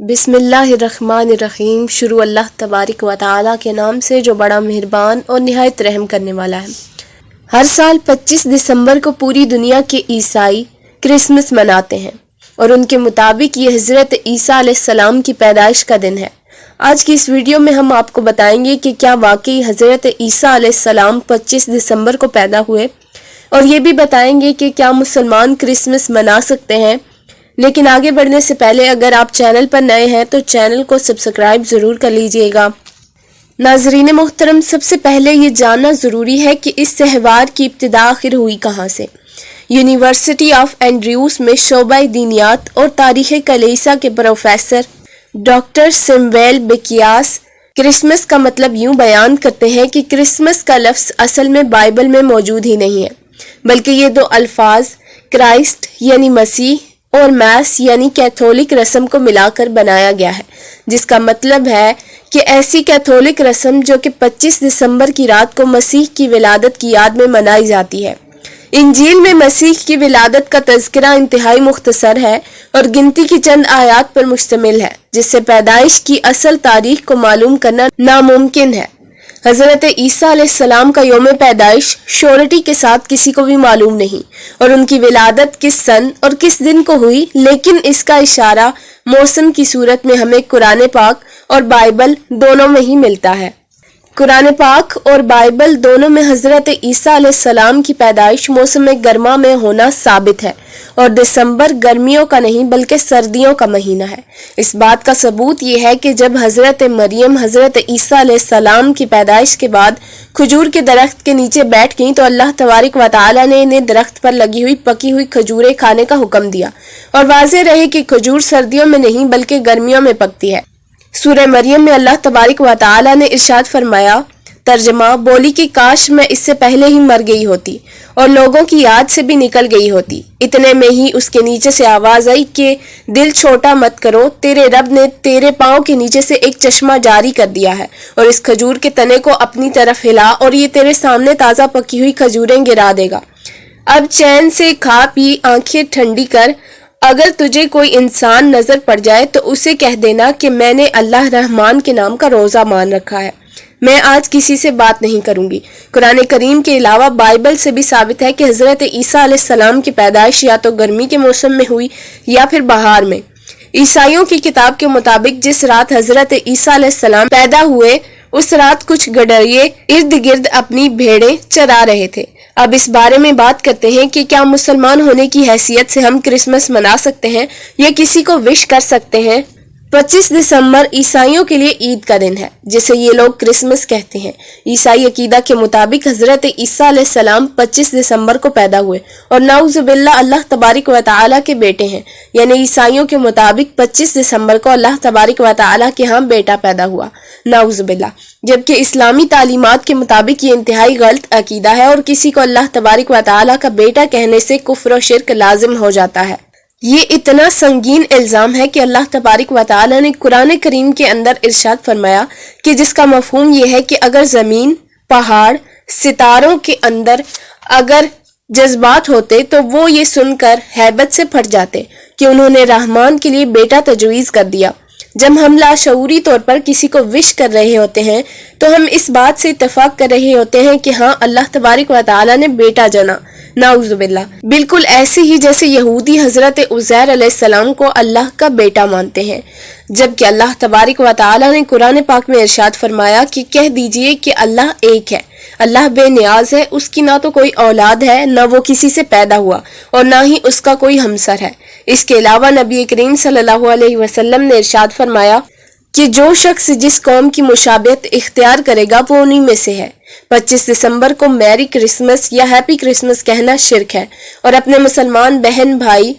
बिस्मिल्लाहिर्रहमानिर्रहीम। शुरू अल्लाह तबारिक व तआला के नाम से जो बड़ा मेहरबान और निहायत रहम करने वाला है। हर साल 25 दिसंबर को पूरी दुनिया के ईसाई क्रिसमस मनाते हैं और उनके मुताबिक ये हज़रत ईसा अलैहिस्सलाम की पैदाइश का दिन है। आज की इस वीडियो में हम आपको बताएंगे कि क्या वाकई हज़रत ईसा अलैहिस्सलाम 25 दिसंबर को पैदा हुए, और ये भी बताएंगे कि क्या मुसलमान क्रिसमस मना सकते हैं। लेकिन आगे बढ़ने से पहले अगर आप चैनल पर नए हैं तो चैनल को सब्सक्राइब ज़रूर कर लीजिएगा। नाज़रीन मोहतरम, सबसे पहले ये जानना ज़रूरी है कि इस त्यौहार की इब्तिदा आखिर हुई कहाँ से। यूनिवर्सिटी ऑफ एंड्रयूस में शोबा दीनियात और तारीख़ कलीसिया के प्रोफेसर डॉक्टर सैमुएल बेकियास क्रिसमस का मतलब यूं बयान करते हैं कि क्रिसमस का लफ्ज़ असल में बाइबल में मौजूद ही नहीं है, बल्कि ये दो अल्फाज क्राइस्ट यानी मसीह और मैस यानी कैथोलिक रस्म को मिलाकर बनाया गया है, जिसका मतलब है कि ऐसी कैथोलिक रस्म जो कि 25 दिसंबर की रात को मसीह की विलादत की याद में मनाई जाती है। इंजील में मसीह की विलादत का तज़किरा इंतहाई मुख्तसर है और गिनती की चंद आयात पर मुश्तमिल है, जिससे पैदाइश की असल तारीख को मालूम करना नामुमकिन है। हज़रत ईसा अलैहिस्सलाम का यौम पैदाइश श्योरिटी के साथ किसी को भी मालूम नहीं और उनकी विलादत किस सन और किस दिन को हुई, लेकिन इसका इशारा मौसम की सूरत में हमें कुरान पाक और बाइबल दोनों में ही मिलता है। कुरान पाक और बाइबल दोनों में हज़रत ईसा अलैहिस्सलाम की पैदाइश मौसम गर्मा में होना साबित है और दिसंबर गर्मियों का नहीं बल्कि सर्दियों का महीना है। इस बात का सबूत ये है कि जब हज़रत मरियम हज़रत ईसा अलैहिस्सलाम की पैदाइश के बाद खजूर के दरख्त के नीचे बैठ गईं तो अल्लाह तबारिक व तआला ने इन्हें दरख्त पर लगी हुई पकी हुई खजूरें खाने का हुक्म दिया, और वाज़ेह रहे कि खजूर सर्दियों में नहीं बल्कि गर्मियों में पकती है। सूरह मरियम में अल्लाह तबारिक व तआला ने इरशाद फरमाया, तर्जमा, बोली कि काश मैं इससे पहले ही मर गई होती और लोगों की याद से भी निकल गई होती। इतने में ही उसके नीचे से आवाज आई कि दिल छोटा मत करो, तेरे रब ने तेरे पाँव के नीचे से एक चश्मा जारी कर दिया है और इस खजूर के तने को अपनी तरफ हिला और ये तेरे सामने ताज़ा पकी हुई खजूरें गिरा देगा। अब चैन से खा पी, आंखें ठंडी कर। अगर तुझे कोई इंसान नजर पड़ जाए तो उसे कह देना कि मैंने अल्लाह रहमान के नाम का रोज़ा मान रखा है, मैं आज किसी से बात नहीं करूंगी। कुरान करीम के अलावा बाइबल से भी साबित है कि हज़रत ईसा अलैहिस्सलाम की पैदाइश या तो गर्मी के मौसम में हुई या फिर बहार में। ईसाइयों की किताब के मुताबिक जिस रात हज़रत ईसा अलैहिस्सलाम पैदा हुए उस रात कुछ गडरिये इर्द गिर्द अपनी भेड़ें चरा रहे थे। अब इस बारे में बात करते हैं कि क्या मुसलमान होने की हैसियत से हम क्रिसमस मना सकते हैं या किसी को विश कर सकते हैं। 25 दिसंबर ईसाइयों के लिए ईद का दिन है, जिसे ये लोग क्रिसमस कहते हैं। ईसाई अकीदा के मुताबिक हज़रत ईसा अलैहिस्सलाम 25 दिसंबर को पैदा हुए और नाउज़ुबिल्लाह अल्लाह तबारिक व तआला के बेटे हैं। यानी ईसाइयों के मुताबिक 25 दिसंबर को अल्लाह तबारिक व तआला के यहाँ बेटा पैदा हुआ, नाउज़ुबिल्लाह। जबकि इस्लामी तालीमात के मुताबिक ये इंतहाई गलत अकीदा है और किसी को अल्लाह तबारिक व तआला का बेटा कहने से कुफ्र और शिर्क लाजिम हो जाता है। ये इतना संगीन इल्ज़ाम है कि अल्लाह तबारिक व तआला ने कुरान करीम के अंदर इरशाद फरमाया कि जिसका मफहूम ये है कि अगर ज़मीन, पहाड़, सितारों के अंदर अगर जज्बात होते तो वो ये सुनकर हैबत से फट जाते कि उन्होंने रहमान के लिए बेटा तजवीज़ कर दिया। जब हम लाशऊरी तौर पर किसी को विश कर रहे होते हैं तो हम इस बात से इत्तफाक कर रहे होते हैं कि हाँ, अल्लाह तबारिक व तआला ने बेटा जना, नाउज़ुबिल्लाह। बिल्कुल ऐसे ही जैसे यहूदी हज़रत उज़ैर अलैहिस्सलाम को अल्लाह का बेटा मानते हैं, जबकि अल्लाह तबारिक व तआला ने कुरान पाक में इरशाद फरमाया कि कह दीजिए कि अल्लाह एक है, अल्लाह बेनियाज है, उसकी ना तो कोई औलाद है, ना वो किसी से पैदा हुआ और ना ही उसका कोई हमसर है। इसके अलावा नबी करीम सल्लल्लाहु अलैहि वसल्लम ने इरशाद फरमाया कि जो शख्स जिस कौम की मुशाबियत इख्तियार करेगा वो उन्हीं में से है। 25 दिसंबर को मैरी क्रिसमस या हैप्पी क्रिसमस कहना शिर्क है और अपने मुसलमान बहन भाई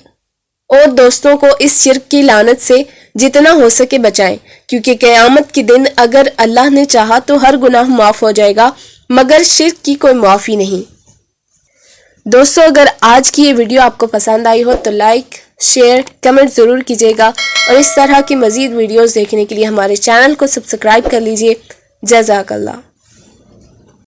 और दोस्तों को इस शिर्क की लानत से जितना हो सके बचाएं, क्योंकि क़यामत के दिन अगर अल्लाह ने चाहा तो हर गुनाह माफ हो जाएगा, मगर शिर्क की कोई माफ़ी नहीं। दोस्तों, अगर आज की ये वीडियो आपको पसंद आई हो तो लाइक, शेयर, कमेंट ज़रूर कीजिएगा और इस तरह की मज़ीद वीडियोस देखने के लिए हमारे चैनल को सब्सक्राइब कर लीजिए। जज़ाकल्लाह।